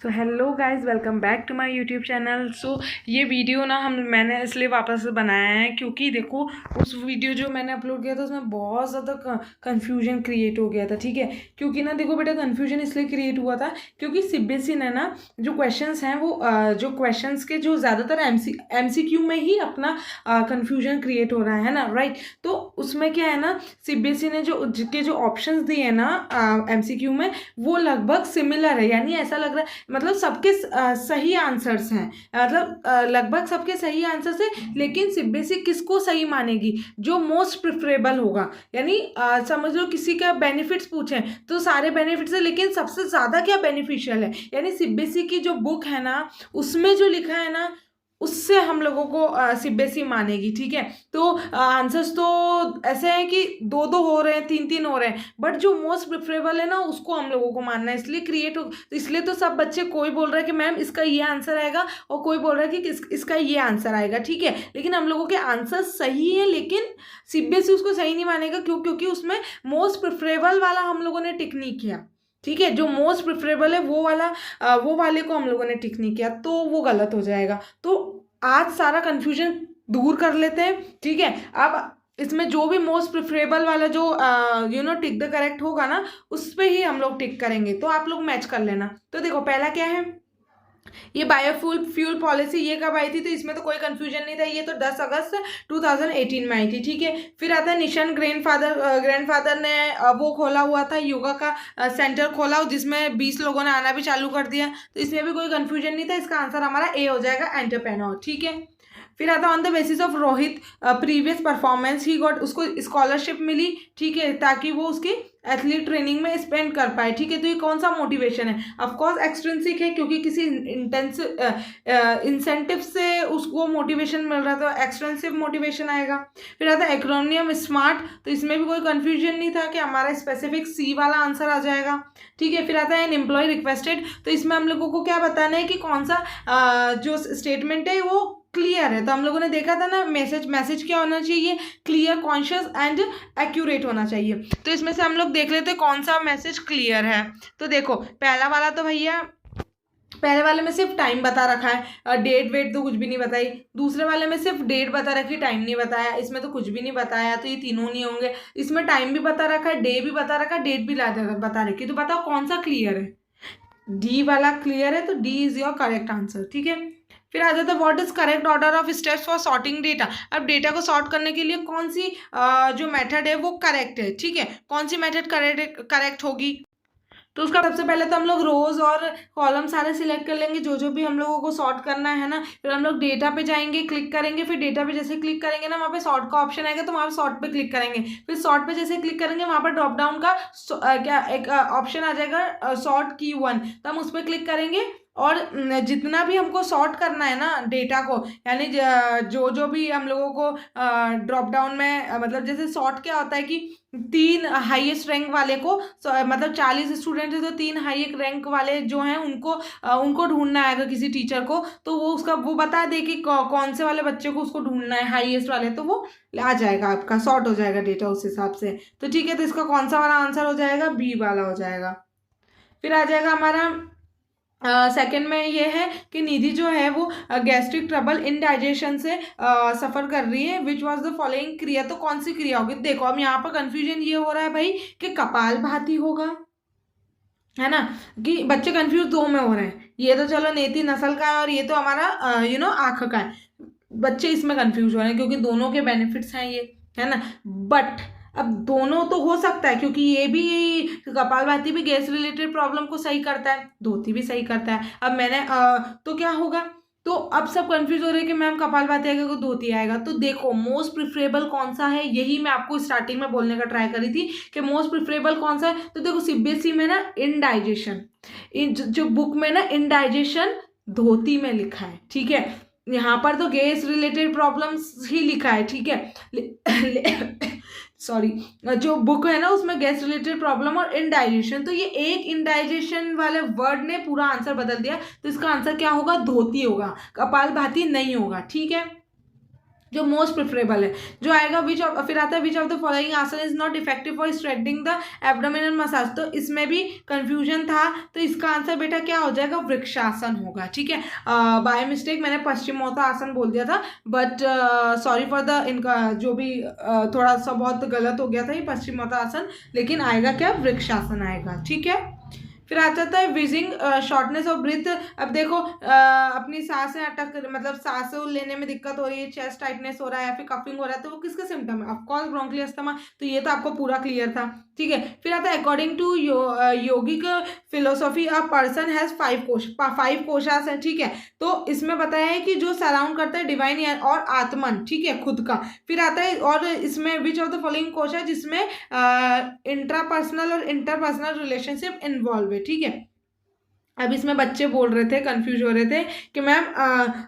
So hello guys, welcome back to my YouTube channel. ये video ना मैंने इसलिए वापस से बनाया है क्योंकि देखो, उस वीडियो जो मैंने अपलोड किया था उसमें बहुत ज़्यादा कन्फ्यूजन क्रिएट हो गया था। ठीक है, क्योंकि ना देखो बेटा, कन्फ्यूजन इसलिए क्रिएट हुआ था क्योंकि सीबीएसई ने ना जो क्वेश्चंस हैं वो जो क्वेश्चंस के जो ज़्यादातर एमसीक्यू में ही अपना कन्फ्यूजन क्रिएट हो रहा है ना, राइट। तो उसमें क्या है ना, सीबीएसई ने जो ऑप्शंस दिए हैं ना एमसीक्यू में, वो लगभग सिमिलर है। यानी ऐसा लग रहा है मतलब सबके सही आंसर्स हैं, मतलब लगभग सबके सही आंसर्स है। लेकिन सीबीएसई किसको सही मानेगी? जो मोस्ट प्रिफरेबल होगा। यानी समझ लो किसी का बेनिफिट्स पूछें तो सारे बेनिफिट्स है, लेकिन सबसे ज़्यादा क्या बेनिफिशियल है। यानी सीबीएसई की जो बुक है ना, उसमें जो लिखा है ना, उससे हम लोगों को सीबीएसई मानेगी। ठीक है, तो आंसर्स तो ऐसे हैं कि दो दो हो रहे हैं, तीन तीन हो रहे हैं, बट जो मोस्ट प्रिफरेबल है ना, उसको हम लोगों को मानना है। इसलिए इसलिए तो सब बच्चे, कोई बोल रहा है कि मैम इसका ये आंसर आएगा, और कोई बोल रहा है कि इसका ये आंसर आएगा। ठीक है, लेकिन हम लोगों के आंसर सही है, लेकिन सीबीएसई उसको सही नहीं मानेगा। क्यों? क्योंकि उसमें मोस्ट प्रिफरेबल वाला हम लोगों ने टिक नहीं किया। ठीक है, जो मोस्ट प्रिफरेबल है वो वाले को हम लोगों ने टिक नहीं किया, तो वो गलत हो जाएगा। तो आज सारा कंफ्यूजन दूर कर लेते हैं। ठीक है, अब इसमें जो भी मोस्ट प्रिफरेबल वाला जो टिक द करेक्ट होगा ना, उस पर ही हम लोग टिक करेंगे। तो आप लोग मैच कर लेना। तो देखो, पहला क्या है, ये बायोफ्यूल फ्यूल पॉलिसी ये कब आई थी? तो इसमें तो कोई कंफ्यूजन नहीं था, ये तो 10 अगस्त 2018 में आई थी। ठीक है, फिर आता है निशान ग्रैंडफादर ने वो खोला हुआ था, योगा का सेंटर खोला, जिसमें 20 लोगों ने आना भी चालू कर दिया। तो इसमें भी कोई कंफ्यूजन नहीं था, इसका आंसर हमारा ए हो जाएगा, एंटरप्रेन्योर। ठीक है, फिर आता on the basis of Rohit previous performance he got, उसको स्कॉलरशिप मिली। ठीक है, ताकि वो उसकी एथलीट ट्रेनिंग में स्पेंड कर पाए। ठीक है, तो ये कौन सा मोटिवेशन है? ऑफकोर्स एक्सट्रिंसिक है, क्योंकि किसी इंसेंटिव से उसको मोटिवेशन मिल रहा था, एक्सट्रिंसिक मोटिवेशन आएगा। फिर आता है एक्रोनियम स्मार्ट, तो इसमें भी कोई कंफ्यूजन नहीं था कि हमारा स्पेसिफिक सी वाला आंसर आ जाएगा। ठीक है, फिर आता है एन एम्प्लॉय रिक्वेस्टेड, तो इसमें हम लोगों को क्या बताना है कि कौन सा जो स्टेटमेंट है वो क्लियर है। तो हम लोगों ने देखा था ना, मैसेज क्या होना चाहिए? क्लियर, कॉन्शियस एंड एक्यूरेट होना चाहिए। तो इसमें से हम लोग देख लेते हैं कौन सा मैसेज क्लियर है। तो देखो, पहला वाला तो भैया, पहले वाले में सिर्फ टाइम बता रखा है, डेट वेट तो कुछ भी नहीं बताई। दूसरे वाले में सिर्फ डेट बता रखी, टाइम नहीं बताया। इसमें तो कुछ भी नहीं बताया, तो ये तीनों नहीं होंगे। इसमें टाइम भी बता रखा है, डे भी बता रखा है, डेट भी बता रखी। तो बताओ कौन सा क्लियर है? डी वाला क्लियर है, तो D is your correct answer. ठीक है, फिर आ जाता है what is correct order of steps for sorting data. अब डेटा को सॉर्ट करने के लिए कौन सी जो मेथड है वो करेक्ट है। ठीक है, कौन सी मेथड करेक्ट होगी? तो उसका सबसे पहले तो हम लोग रोज और कॉलम सारे सिलेक्ट कर लेंगे, जो जो भी हम लोगों को सॉर्ट करना है ना। फिर हम लोग डेटा पे जाएंगे, क्लिक करेंगे। फिर डेटा पे जैसे क्लिक करेंगे ना, वहाँ पे सॉर्ट का ऑप्शन आएगा, तो वहाँ पे सॉर्ट पे क्लिक करेंगे। फिर सॉर्ट पे जैसे क्लिक करेंगे, वहाँ पर ड्रॉप डाउन का क्या एक ऑप्शन आ जाएगा, सॉर्ट की 1, तो हम उस पर क्लिक करेंगे। और जितना भी हमको सॉर्ट करना है ना डेटा को, यानी जो जो भी हम लोगों को ड्रॉप डाउन में मतलब जैसे सॉर्ट क्या होता है कि 3 हाईएस्ट रैंक वाले को, मतलब 40 स्टूडेंट है तो 3 हाई रैंक वाले जो हैं उनको ढूंढना आएगा किसी टीचर को। तो वो बता दे कि कौन से वाले बच्चे को उसको ढूंढना है, हाईएस्ट वाले, तो वो आ जाएगा, आपका सॉर्ट हो जाएगा डेटा उस हिसाब से। तो ठीक है, तो इसका कौन सा वाला आंसर हो जाएगा? बी वाला हो जाएगा। फिर आ जाएगा हमारा सेकंड में ये है कि निधि जो है वो गैस्ट्रिक ट्रबल इंडाइजेशन से सफ़र कर रही है। विच वॉज द फॉलोइंग क्रिया, तो कौन सी क्रिया होगी? देखो, अब यहाँ पर कंफ्यूजन ये हो रहा है भाई कि कपालभाति होगा, है ना, कि बच्चे कंफ्यूज दो में हो रहे हैं। ये तो चलो नेति नस्ल का है, और ये तो हमारा आँख का है। बच्चे इसमें कंफ्यूज हो रहे हैं क्योंकि दोनों के बेनिफिट्स हैं ये, है ना। बट अब दोनों तो हो सकता है, क्योंकि ये भी कपालभाति भी गैस रिलेटेड प्रॉब्लम को सही करता है, धोती भी सही करता है। अब मैंने तो क्या होगा? तो अब सब कंफ्यूज हो रहे हैं कि मैम कपालभाति आएगा कि धोती आएगा। तो देखो, मोस्ट प्रिफरेबल कौन सा है, यही मैं आपको स्टार्टिंग में बोलने का ट्राई करी थी कि मोस्ट प्रिफरेबल कौन सा है। तो देखो, सीबीएसई में ना इंडाइजेशन, जो बुक में ना इंडाइजेशन धोती में लिखा है। ठीक है, यहाँ पर तो गैस रिलेटेड प्रॉब्लम्स ही लिखा है। ठीक है, सॉरी, जो बुक है ना उसमें गैस रिलेटेड प्रॉब्लम और इंडाइजेशन, तो ये एक इंडाइजेशन वाले वर्ड ने पूरा आंसर बदल दिया। तो इसका आंसर क्या होगा? धोती होगा, कपालभाति नहीं होगा। ठीक है, जो मोस्ट प्रिफरेबल है जो आएगा विच ऑफ, फिर आता है विच ऑफ द फॉलोइंग आसन is not effective for straightening the abdominal massage. तो इसमें भी कंफ्यूजन था, तो इसका आंसर बेटा क्या हो जाएगा, वृक्षासन होगा। ठीक है, बाय मिस्टेक मैंने पश्चिमोत्तासन बोल दिया था, बट सॉरी फॉर द इनका जो भी थोड़ा सा बहुत गलत हो गया था ये पश्चिमोत्तासन, लेकिन आएगा क्या, वृक्षासन आएगा। ठीक है, फिर आ जाता है विजिंग शॉर्टनेस ऑफ ब्रीथ। अब देखो अपनी सांसें अटक, मतलब सांसों लेने में दिक्कत हो रही है, चेस्ट टाइटनेस हो रहा है या फिर कफिंग हो रहा है, तो वो किसका सिम्टम है, ऑफकोर्स ब्रोंकियल अस्थमा। तो ये तो आपको पूरा क्लियर था। ठीक है, फिर आता है according to yogic philosophy a person has 5 koshas है। ठीक है, तो इसमें बताया है कि जो सराउंड करता है डिवाइन और आत्मन, ठीक है, खुद का। फिर आता है और इसमें विच ऑफ द फॉलोइंग कोशा जिसमें इंट्रापर्सनल और इंटरपर्सनल रिलेशनशिप इन्वॉल्व है। ठीक है, अब इसमें बच्चे बोल रहे थे, कंफ्यूज हो रहे थे कि मैम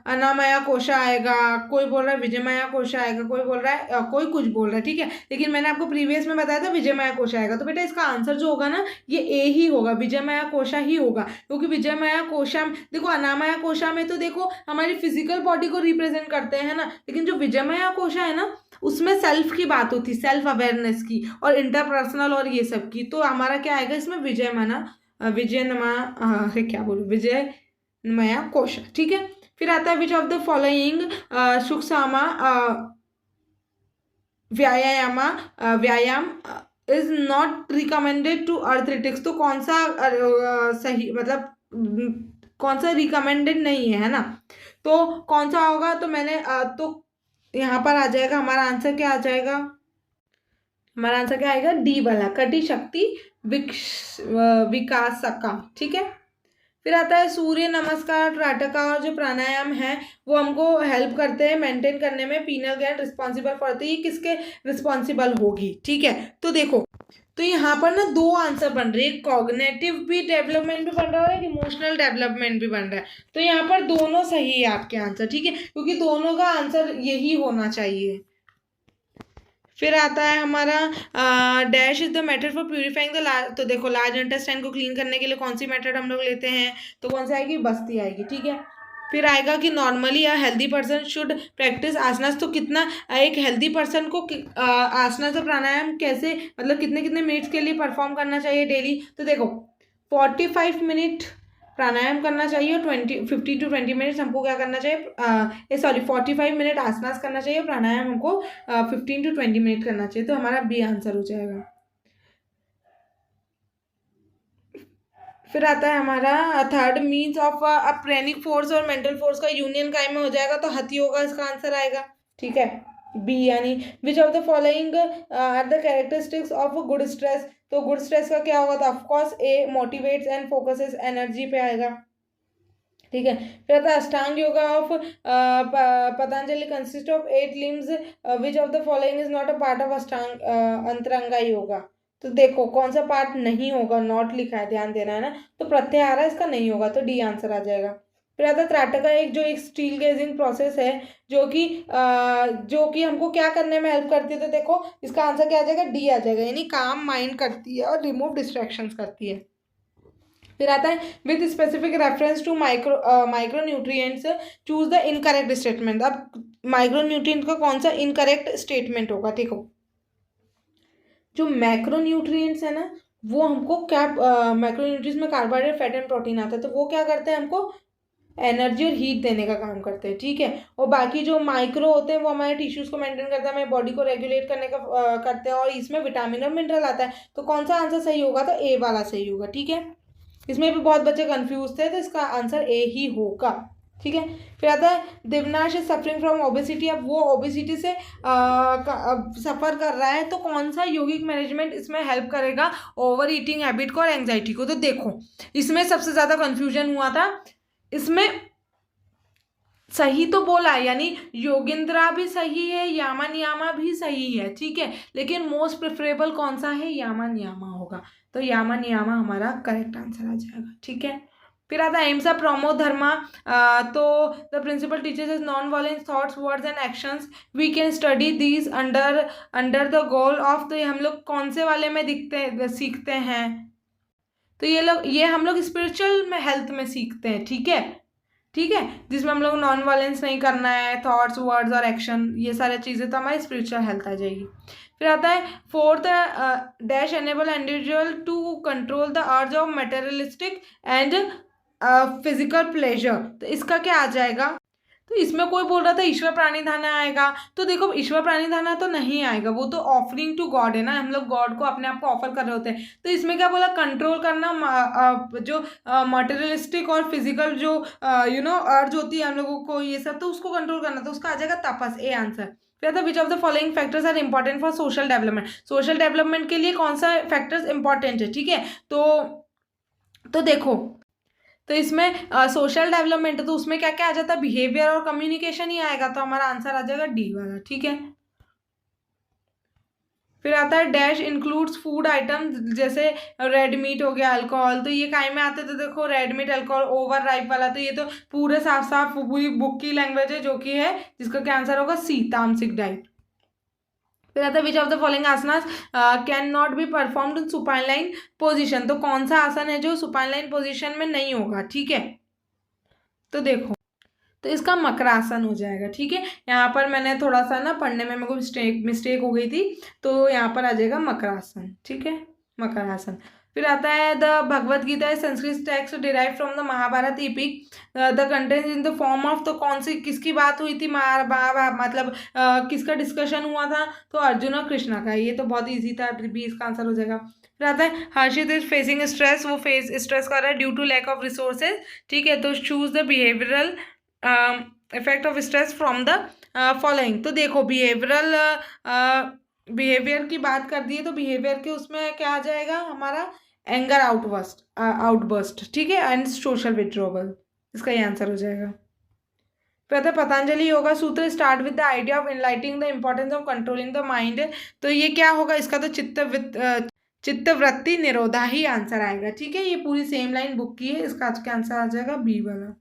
अनामया कोशा आएगा, कोई बोल रहा है विजयमया कोशा आएगा, कोई बोल रहा है कोई कुछ बोल रहा है। ठीक है, लेकिन मैंने आपको प्रीवियस में बताया था विजयमया कोशा आएगा, तो बेटा इसका आंसर जो होगा ना ये ए ही होगा, विजयमया कोशा ही होगा, क्योंकि विजयमया कोशा देखो, अनामया कोशा में तो देखो हमारी फिजिकल बॉडी को रिप्रेजेंट करते हैं ना, लेकिन जो विजयमया कोशा है ना उसमें सेल्फ की बात होती, सेल्फ अवेयरनेस की और इंटरपर्सनल और ये सब की। तो हमारा क्या आएगा इसमें, अरे क्या बोलूं, विजयमया कोशा। ठीक है, फिर आता है विच ऑफ द फॉलोइंग सुखसामा व्यायाम इज नॉट रिकमेंडेड टू अर्थलेटिक्स। तो कौन सा सही, मतलब कौन सा रिकमेंडेड नहीं है ना, तो कौन सा होगा, तो मैंने तो यहाँ पर आ जाएगा हमारा आंसर, क्या आ जाएगा, हमारा आंसर क्या आएगा, डी वाला, कटी शक्ति विकासका। ठीक है, फिर आता है सूर्य नमस्कार, त्राटका और जो प्राणायाम है वो हमको हेल्प करते हैं मेंटेन करने में। पीनल ग्लैंड रिस्पॉन्सिबल फॉर, तो ये किसके रिस्पॉन्सिबल होगी। ठीक है, तो देखो तो यहाँ पर ना 2 आंसर बन रहे हैं, कॉग्निटिव भी डेवलपमेंट भी बन रहा है और इमोशनल डेवलपमेंट भी बन रहा है, तो यहाँ पर दोनों सही है आपके आंसर। ठीक है, क्योंकि दोनों का आंसर यही होना चाहिए। फिर आता है हमारा dash is the method for purifying the large. तो देखो लार्ज इंटेस्टाइन को क्लीन करने के लिए कौन सी मेथड हम लोग लेते हैं, तो कौन सी आएगी, बस्ती आएगी। ठीक है, फिर आएगा कि normally a healthy person should practice asanas. तो कितना एक हेल्दी पर्सन को आसनास और प्राणायाम कैसे, मतलब कितने कितने मिनट्स के लिए परफॉर्म करना चाहिए डेली। तो देखो 45 मिनट प्राणायाम करना चाहिए और 15 to 20 मिनट्स हमको क्या करना चाहिए, 45 मिनट आसनास करना चाहिए, प्राणायाम हमको 15 to 20 मिनट करना चाहिए। तो हमारा बी आंसर हो जाएगा। फिर आता है हमारा थर्ड, मीन्स ऑफ अप्रेनिक फोर्स और मेंटल फोर्स का यूनियन काय में हो जाएगा, तो हथी होगा इसका आंसर आएगा। ठीक है, बी, यानी which of the following are the characteristics of good stress. तो गुड स्ट्रेस का क्या होगा, तो of course A, motivates and focuses energy पे आएगा। ठीक है, फिर आता है Ashtanga yoga of Patanjali consist of 8 limbs, which of the following is not a part of Ashtanga Antaranga yoga. तो देखो कौन सा पार्ट नहीं होगा, नॉट लिखा है, ध्यान देना है ना, तो प्रत्याहार इसका नहीं होगा, तो डी आंसर आ जाएगा। फिर आता है त्राटका, एक स्टील गेजिंग प्रोसेस है जो कि हमको क्या करने में हेल्प करती है। तो देखो इसका आंसर क्या आ जाएगा, डी आ जाएगा, यानी काम माइंड करती है और रिमूव डिस्ट्रैक्शंस करती है। फिर आता है with specific reference to micronutrients choose the incorrect statement. अब माइक्रो न्यूट्रिएंट का कौन सा इनकरेक्ट स्टेटमेंट होगा, देखो जो मैक्रो न्यूट्रिएंट्स है ना वो हमको क्या, मैक्रो न्यूट्रिएंट्स में कार्बोहाइड्रेट, फैट एंड प्रोटीन आता है, तो वो क्या करते हैं, हमको एनर्जी और हीट देने का काम करते हैं। ठीक है, और बाकी जो माइक्रो होते हैं वो हमारे टिश्यूज को मेंटेन करता है, हमारे बॉडी को रेगुलेट करने का करते हैं, और इसमें विटामिन और मिनरल आता है। तो कौन सा आंसर सही होगा, तो ए वाला सही होगा। ठीक है, इसमें भी बहुत बच्चे कंफ्यूज थे, तो इसका आंसर ए ही होगा। ठीक है, फिर आता है दिव्नाश इज सफरिंग फ्रॉम ओबेसिटी। अब वो ओबेसिटी से सफ़र कर रहा है, तो कौन सा योगिक मैनेजमेंट इसमें हेल्प करेगा, ओवर ईटिंग हैबिट को और एंग्जाइटी को। तो देखो इसमें सबसे ज़्यादा कन्फ्यूजन हुआ था, इसमें सही तो बोला है, यानी योगिंद्रा भी सही है, यामा नियामा भी सही है। ठीक है, लेकिन मोस्ट प्रेफरेबल कौन सा है, यामा नियामा होगा, तो यामा नियामा हमारा करेक्ट आंसर आ जाएगा। ठीक है, फिर आता है अहिंसा प्रोमो धर्मा। तो the principle teachers is non violence thoughts words and actions, we can study these under the goal of. तो ये हम लोग कौन से वाले में सीखते हैं, तो ये हम लोग स्पिरिचुअल में हेल्थ में सीखते हैं। ठीक है, ठीक है, जिसमें हम लोग नॉन वायलेंस नहीं करना है, थॉट्स वर्ड्स और एक्शन, ये सारी चीज़ें तो हमारी स्पिरिचुअल हेल्थ आ जाएगी। फिर आता है fourth, dash enable individual to control the urge of materialistic and physical pleasure. तो इसका क्या आ जाएगा, तो इसमें कोई बोल रहा था ईश्वर प्राणिधाना आएगा, तो देखो ईश्वर प्राणिधाना तो नहीं आएगा, वो तो ऑफरिंग टू गॉड है ना, हम लोग गॉड को अपने आप को ऑफर कर रहे होते हैं। तो इसमें क्या बोला, कंट्रोल करना जो मटेरियलिस्टिक और फिजिकल जो अर्ज होती है हम लोगों को, ये सब तो उसको कंट्रोल करना, तो उसका आ जाएगा तपस, ए आंसर। फिर था which of the following factors are important for social development. Social development के लिए कौन सा फैक्टर्स इंपॉर्टेंट है, ठीक है। तो देखो, तो इसमें सोशल डेवलपमेंट है, तो उसमें क्या क्या आ जाता है, बिहेवियर और कम्युनिकेशन ही आएगा, तो हमारा आंसर आ जाएगा डी वाला, ठीक है। फिर आता है डैश इंक्लूड्स फूड आइटम, जैसे रेड मीट हो गया, अल्कोहल, तो ये काय में आते, तो देखो red meat, alcohol, over ripe वाला, तो ये तो पूरे साफ साफ पूरी बुक की लैंग्वेज है, जो कि है जिसका क्या आंसर होगा सी, तामसिक डाइट। फिर आता है विच of the following asanas can not be performed in supine position. तो कौन सा आसन है जो सुपाइन पोजिशन में नहीं होगा, ठीक है। तो देखो, तो इसका मकरासन हो जाएगा, ठीक है। यहाँ पर मैंने थोड़ा सा ना पढ़ने में मेरे को मिस्टेक हो गई थी, तो यहाँ पर आ जाएगा मकरासन, ठीक है, मकरासन। फिर आता है the Bhagavad Gita Sanskrit text derive from the Mahabharata epic, the content in the form of, तो कौन सी किसकी बात हुई थी, मतलब किसका डिस्कशन हुआ था, तो अर्जुन और कृष्णा का, ये तो बहुत ईजी था, भी इसका आंसर हो जाएगा। फिर आता है हर्षित इज फेसिंग स्ट्रेस, वो फेस स्ट्रेस कर रहा है due to lack of resources, ठीक है। तो choose the behavioural effect of stress from the following. तो देखो बिहेवियरल बिहेवियर की बात कर दी है, तो बिहेवियर के उसमें क्या आ जाएगा हमारा, एंगर आउटबर्स्ट, ठीक है, एंड सोशल विड्रॉवल, इसका ये आंसर हो जाएगा। फिर पतंजलि योगा सूत्र start with the idea of enlightening the importance of controlling the mind. तो ये क्या होगा, इसका तो चित्तवृत्ति निरोधा ही आंसर आएगा, ठीक है। ये पूरी सेम लाइन बुक की है, इसका आज का आंसर आ जाएगा बी वाला।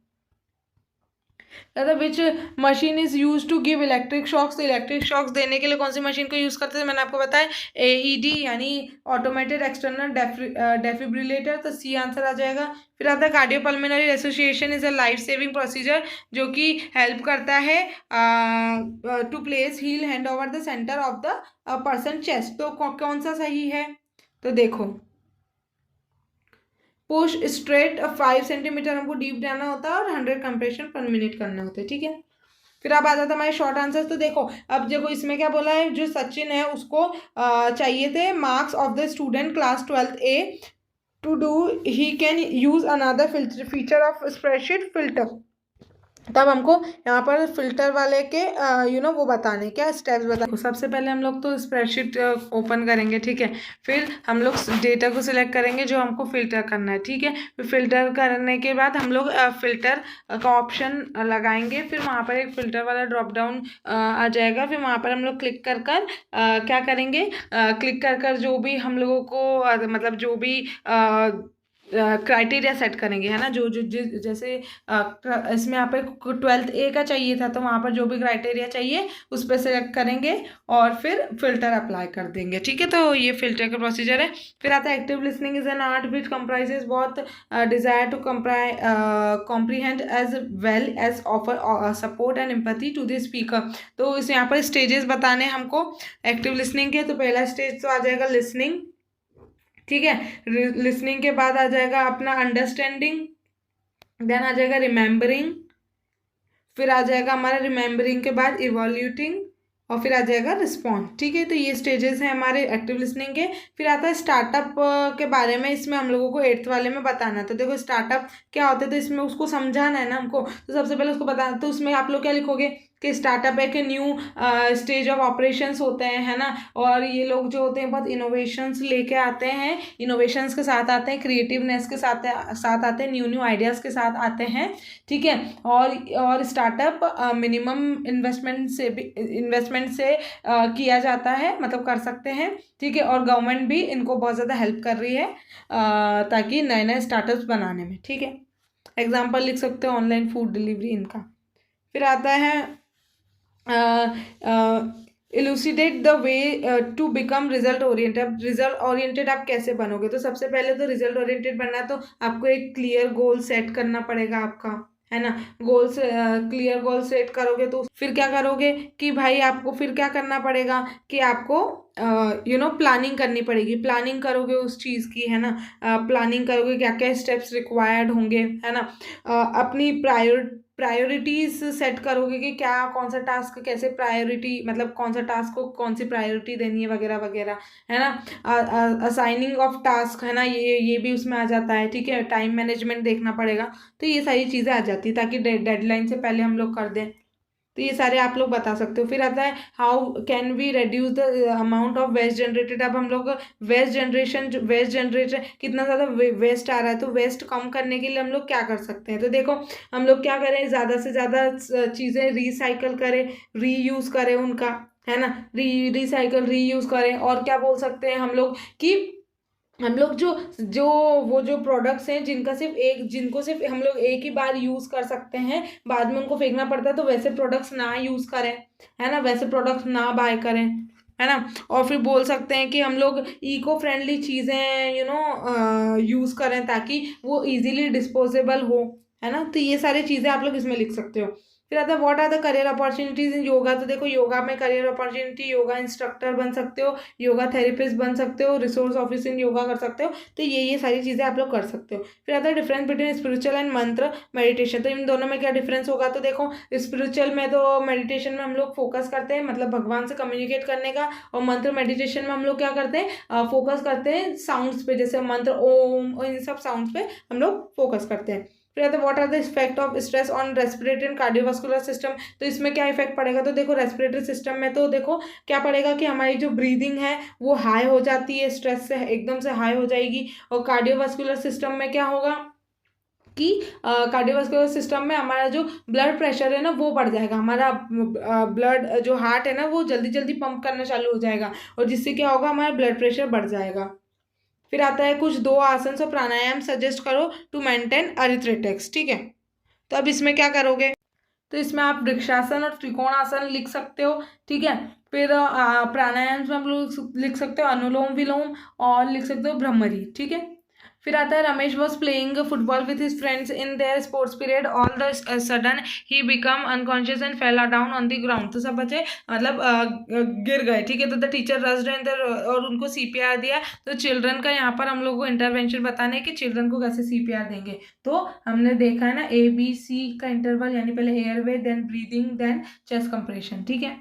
Which machine is use to give electric shocks. तो इलेक्ट्रिक शॉक्स देने के लिए कौन सी मशीन को यूज करते थे, मैंने आपको बताया AED यानी ऑटोमेटेड एक्सटर्नल डेफिब्रिलेटर, तो सी आंसर आ जाएगा। फिर आता है cardiopulmonary resuscitation is a life saving procedure, जो कि हेल्प करता है to place heel hand over the centre of the person chest. तो कौन सा सही है, तो देखो पुश स्ट्रेट 5 सेंटीमीटर हमको डीप जाना होता है और 100 कंप्रेशन पर मिनट करना होता है, ठीक है। फिर अब आ जाता है हमारे शॉर्ट आंसर। तो देखो अब देखो इसमें क्या बोला है, जो सचिन है उसको चाहिए थे marks of the student class 12th A to do he can use another feature of spreadsheet filter. तब हमको यहाँ पर फिल्टर वाले के वो बताने क्या स्टेप्स बताने। सबसे पहले हम लोग तो स्प्रेडशीट ओपन करेंगे, ठीक है। फिर हम लोग डेटा को सिलेक्ट करेंगे जो हमको फिल्टर करना है, ठीक है। फिर फिल्टर करने के बाद हम लोग फिल्टर का ऑप्शन लगाएंगे, फिर वहाँ पर एक फिल्टर वाला ड्रॉप डाउन आ जाएगा। फिर वहाँ पर हम लोग क्लिक कर क्या करेंगे, क्लिक कर जो भी हम लोगों को मतलब जो भी क्राइटेरिया सेट करेंगे, है ना, जो जैसे इसमें यहाँ पे 12th A का चाहिए था, तो वहाँ पर जो भी क्राइटेरिया चाहिए उस पर सेलेक्ट करेंगे और फिर फिल्टर अप्लाई कर देंगे, ठीक है। तो ये फिल्टर का प्रोसीजर है। फिर आता है active listening is an art which comprises बहुत desire to comprehend as well as offer support and empathy to the speaker. तो इस यहाँ पर स्टेजेस बताने हमको एक्टिव लिसनिंग के। तो पहला स्टेज तो आ जाएगा लिसनिंग, ठीक है। लिसनिंग के बाद आ जाएगा अपना अंडरस्टैंडिंग, देन आ जाएगा रिमेम्बरिंग, फिर आ जाएगा हमारा रिमेम्बरिंग के बाद इवोल्यूटिंग और फिर आ जाएगा रिस्पॉन्स, ठीक है। तो ये स्टेजेस हैं हमारे एक्टिव लिसनिंग के। फिर आता है स्टार्टअप के बारे में, इसमें हम लोगों को 8th वाले में बताना। तो देखो स्टार्टअप क्या होता है, तो इसमें उसको समझाना है ना हमको, तो सबसे पहले उसको बताना। तो उसमें आप लोग क्या लिखोगे कि स्टार्टअप है कि न्यू स्टेज ऑफ ऑपरेशंस होते हैं, है ना, और ये लोग जो होते हैं बहुत इनोवेशंस लेके आते हैं, इनोवेशंस के साथ आते हैं, क्रिएटिवनेस के साथ आते हैं, न्यू आइडियाज़ के साथ आते हैं, ठीक है। और स्टार्टअप मिनिमम इन्वेस्टमेंट से किया जाता है, मतलब कर सकते हैं, ठीक है। और गवर्नमेंट भी इनको बहुत ज़्यादा हेल्प कर रही है ताकि नए नए स्टार्टअप्स बनाने में, ठीक है। एग्जाम्पल लिख सकते हो ऑनलाइन फूड डिलीवरी इनका। फिर आता है elucidate the way to become result oriented. अब रिजल्ट ओरिएंटेड आप कैसे बनोगे, तो सबसे पहले तो रिजल्ट ओरिएंटेड बनना है तो आपको एक क्लियर गोल सेट करना पड़ेगा आपका, है ना। गोल्स क्लियर गोल सेट करोगे तो फिर क्या करोगे कि भाई आपको फिर क्या करना पड़ेगा कि आपको प्लानिंग करनी पड़ेगी। प्लानिंग करोगे उस चीज़ की, है ना। प्लानिंग करोगे क्या क्या स्टेप्स रिक्वायर्ड होंगे, है ना। अपनी प्रायोरिटीज सेट करोगे कि क्या कौन सा टास्क कैसे प्रायोरिटी, मतलब कौन सा टास्क को कौन सी प्रायोरिटी देनी है वगैरह वगैरह, है ना। असाइनिंग ऑफ टास्क, है ना, ये भी उसमें आ जाता है, ठीक है। टाइम मैनेजमेंट देखना पड़ेगा। तो ये सारी चीज़ें आ जाती है ताकि डेडलाइन से पहले हम लोग कर दें। तो ये सारे आप लोग बता सकते हो। फिर आता है how can we reduce the amount of waste generated. अब हम लोग वेस्ट जनरेशन कितना ज़्यादा वेस्ट आ रहा है, तो वेस्ट कम करने के लिए हम लोग क्या कर सकते हैं। तो देखो हम लोग क्या करें, ज़्यादा से ज़्यादा चीज़ें रिसाइकल करें, रीयूज़ करें उनका, है ना। रिसाइकल रीयूज़ करें। और क्या बोल सकते हैं हम लोग कि हम लोग जो जो वो जो प्रोडक्ट्स हैं जिनको सिर्फ हम लोग एक ही बार यूज़ कर सकते हैं, बाद में उनको फेंकना पड़ता है, तो वैसे प्रोडक्ट्स ना यूज़ करें, है ना। वैसे प्रोडक्ट्स ना बाय करें, है ना। और फिर बोल सकते हैं कि हम लोग इको फ्रेंडली चीज़ें यूज़ करें ताकि वो इजीली डिस्पोजेबल हो, है ना। तो ये सारी चीज़ें आप लोग इसमें लिख सकते हो। फिर आता है what are the career opportunities in yoga. तो देखो योगा में करियर अपॉर्चुनिटी, योगा इंस्ट्रक्टर बन सकते हो, योगा थेरेपिस्ट बन सकते हो, रिसोर्स ऑफिस इन योगा कर सकते हो। तो ये सारी चीज़ें आप लोग कर सकते हो। फिर आता है डिफरेंस बिटवीन स्पिरिचुअल एंड मंत्र मेडिटेशन। तो इन दोनों में क्या डिफरेंस होगा। तो देखो स्पिरिचुअल में तो मेडिटेशन में हम लोग फोकस करते हैं, मतलब भगवान से कम्युनिकेट करने का, और मंत्र मेडिटेशन में हम लोग क्या करते हैं, फोकस करते हैं साउंड्स पे, जैसे मंत्र ओम और इन सब साउंड्स पे हम लोग फोकस करते हैं। फिर what are the effect of stress on respiratory and cardiovascular system. तो इसमें क्या इफेक्ट पड़ेगा। तो देखो रेस्पिरेटरी सिस्टम में तो देखो क्या पड़ेगा कि हमारी जो ब्रीदिंग है वो हाई हो जाती है, स्ट्रेस से एकदम से हाई हो जाएगी। और कार्डियोवास्कुलर सिस्टम में क्या होगा कि कार्डियोवास्कुलर सिस्टम में हमारा जो ब्लड प्रेशर है ना वो बढ़ जाएगा, हमारा ब्लड जो हार्ट है ना वो जल्दी जल्दी पंप करना चालू हो जाएगा, और जिससे क्या होगा हमारा ब्लड प्रेशर बढ़ जाएगा। फिर आता है कुछ 2 आसन और प्राणायाम सजेस्ट करो टू मेंटेन अरिथ्मेटिक्स, ठीक है। तो अब इसमें क्या करोगे, तो इसमें आप वृक्षासन और त्रिकोणासन लिख सकते हो, ठीक है। फिर प्राणायाम में आप लोग लिख सकते हो अनुलोम विलोम, और लिख सकते हो भ्रमरी, ठीक है। फिर आता है Ramesh was playing football with his friends in their sports period, all the sudden he become unconscious and fell down on the ground. तो सब बच्चे मतलब गिर गए, ठीक है। तो the teacher rushed in their और उनको सीपीआर दिया। तो चिल्ड्रन का यहाँ पर हम लोग को इंटरवेंशन बताना है कि चिल्ड्रन को कैसे सीपीआर देंगे। तो हमने देखा है ना ABC का इंटरवल, यानी पहले airway then breathing then chest compression, ठीक है।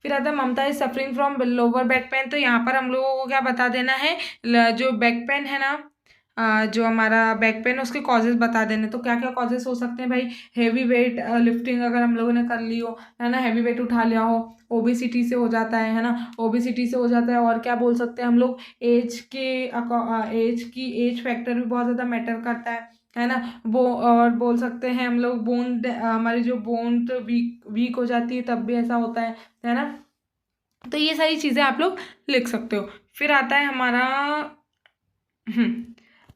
फिर आता है Mamta is suffering from lower back pain. तो यहाँ पर हम लोगों को क्या बता देना है, जो बैक पेन है ना, जो हमारा बैक पेन उसके कॉजेज बता देने। तो क्या क्या कॉजेज हो सकते हैं भाई, हेवी वेट लिफ्टिंग अगर हम लोगों ने कर ली हो, है ना, हेवी वेट उठा लिया हो, ओबेसिटी से हो जाता है ना, ओबेसिटी से हो जाता है। और क्या बोल सकते हैं हम लोग, एज फैक्टर भी बहुत ज़्यादा मैटर करता है ना। और बोल सकते हैं हम लोग बोन, हमारी जो बोन वीक हो जाती है तब भी ऐसा होता है ना। तो ये सारी चीज़ें आप लोग लिख सकते हो। फिर आता है हमारा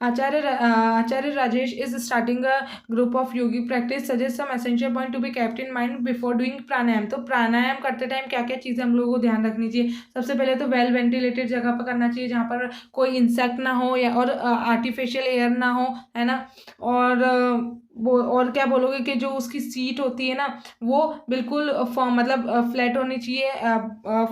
Acharya Rajesh is starting a group of yogi practice, suggest some essential point to be kept in mind before doing pranayama. तो प्राणायाम करते टाइम क्या क्या चीज़ें हम लोगों को ध्यान रखनी चाहिए। सबसे पहले तो वेल वेंटिलेटेड जगह पर करना चाहिए, जहाँ पर कोई इंसेक्ट ना हो या और आर्टिफिशियल एयर ना हो, है ना। और और क्या बोलोगे कि जो उसकी सीट होती है ना वो बिल्कुल फर्म, मतलब फ्लैट होनी चाहिए,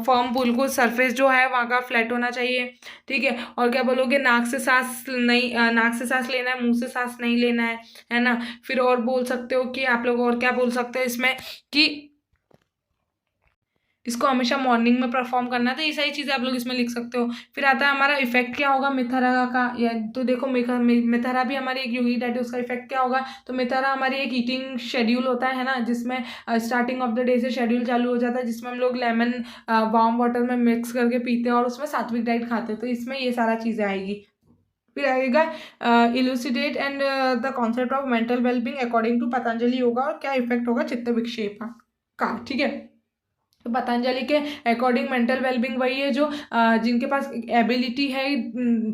फर्म बिल्कुल सरफेस जो है वहाँ का फ्लैट होना चाहिए, ठीक है। और क्या बोलोगे, नाक से सांस लेना है, मुंह से सांस नहीं लेना है ना। फिर और बोल सकते हो कि आप लोग और क्या बोल सकते हो इसमें कि इसको हमेशा मॉर्निंग में परफॉर्म करना है। तो ये सारी चीज़ें आप लोग इसमें लिख सकते हो। फिर आता है हमारा इफेक्ट क्या होगा मिथरा का, या तो देखो मिथरा भी हमारी एक योगी डाइट है, उसका इफेक्ट क्या होगा। तो मिथरा हमारी एक ईटिंग शेड्यूल होता है ना, जिसमें स्टार्टिंग ऑफ द डे से शेड्यूल चालू हो जाता है, जिसमें हम लोग लेमन वार्म वाटर में मिक्स करके पीते हैं और उसमें सात्विक डाइट खाते हैं। तो इसमें ये सारा चीज़ें आएगी। फिर आएगा elucidate and the concept of mental wellbeing according to Patanjali yoga, और क्या इफेक्ट होगा चित्त विक्षेप का, ठीक है। तो पतंजलि के अकॉर्डिंग मेंटल वेलबींग वही है जो जिनके पास एबिलिटी है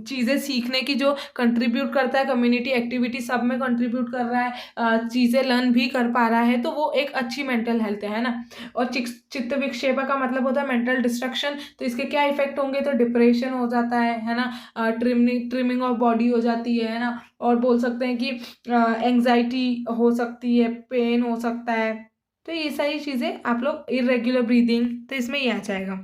चीज़ें सीखने की, जो कंट्रीब्यूट करता है कम्युनिटी एक्टिविटी सब में कंट्रीब्यूट कर रहा है, चीज़ें लर्न भी कर पा रहा है, तो वो एक अच्छी मेंटल हेल्थ है ना। और चित्त विक्षेपा का मतलब होता है मेंटल डिस्ट्रक्शन, तो इसके क्या इफेक्ट होंगे, तो डिप्रेशन हो जाता है ना, ट्रिमिंग ऑफ बॉडी हो जाती है ना, और बोल सकते हैं कि एंग्जाइटी हो सकती है, पेन हो सकता है। तो ये सारी चीज़ें आप लोग, इरेग्युलर ब्रीदिंग, तो इसमें ही आ जाएगा।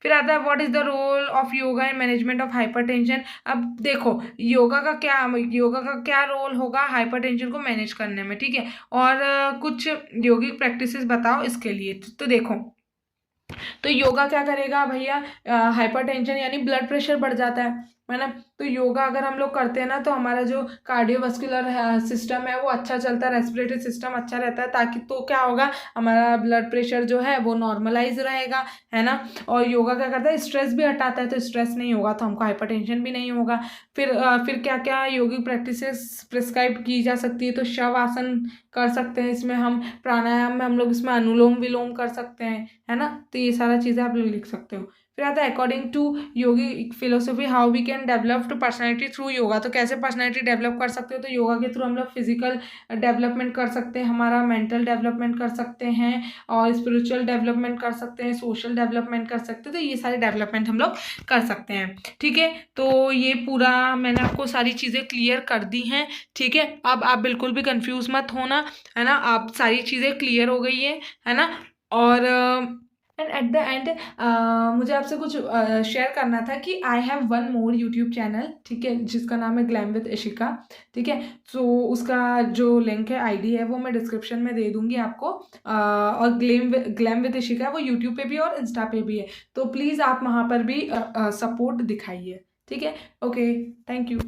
फिर आता है what is the role of yoga in management of hypertension. अब देखो योगा का क्या रोल होगा हाइपरटेंशन को मैनेज करने में, ठीक है। और कुछ योगिक प्रैक्टिसेस बताओ इसके लिए। तो देखो, तो योगा क्या करेगा भैया, हाइपरटेंशन यानी ब्लड प्रेशर बढ़ जाता है ना। तो योगा अगर हम लोग करते हैं ना, तो हमारा जो कार्डियोवास्कुलर सिस्टम है वो अच्छा चलता है, रेस्पिरेटरी सिस्टम अच्छा रहता है, ताकि तो क्या होगा, हमारा ब्लड प्रेशर जो है वो नॉर्मलाइज रहेगा, है ना। और योगा क्या करता है, स्ट्रेस भी हटाता है, तो स्ट्रेस नहीं होगा तो हमको हाइपरटेंशन भी नहीं होगा। फिर क्या क्या योगिक प्रैक्टिसेस प्रिस्क्राइब की जा सकती है, तो शव आसन कर सकते हैं इसमें हम, प्राणायाम में हम लोग इसमें अनुलोम विलोम कर सकते हैं, है ना। तो ये सारा चीज़ें आप लोग लिख सकते हो। फिर आता है according to yogi philosophy how we can develop to personality through yoga. तो कैसे पर्सनैलिटी डेवलप कर सकते हो, तो योगा के थ्रू हम लोग फिजिकल डेवलपमेंट कर सकते हैं, हमारा मेंटल डेवलपमेंट कर सकते हैं, और स्पिरिचुअल डेवलपमेंट कर सकते हैं, सोशल डेवलपमेंट कर सकते हैं। तो ये सारे डेवलपमेंट हम लोग कर सकते हैं, ठीक है। तो ये पूरा मैंने आपको सारी चीज़ें क्लियर कर दी हैं, ठीक है। अब आप बिल्कुल भी कंफ्यूज मत होना, है ना। आप सारी चीज़ें क्लियर हो गई है ना। और एंड एट द एंड मुझे आपसे कुछ शेयर करना था कि I have one more YouTube channel, ठीक है, जिसका नाम है ग्लैम विद इशिका, ठीक है। सो उसका जो लिंक है, आईडी है, वो मैं डिस्क्रिप्शन में दे दूंगी आपको। और ग्लैम विद इशिका वो यूट्यूब पे भी और इंस्टा पे भी है, तो प्लीज़ आप वहाँ पर भी सपोर्ट दिखाइए, ठीक है। Okay, thank you.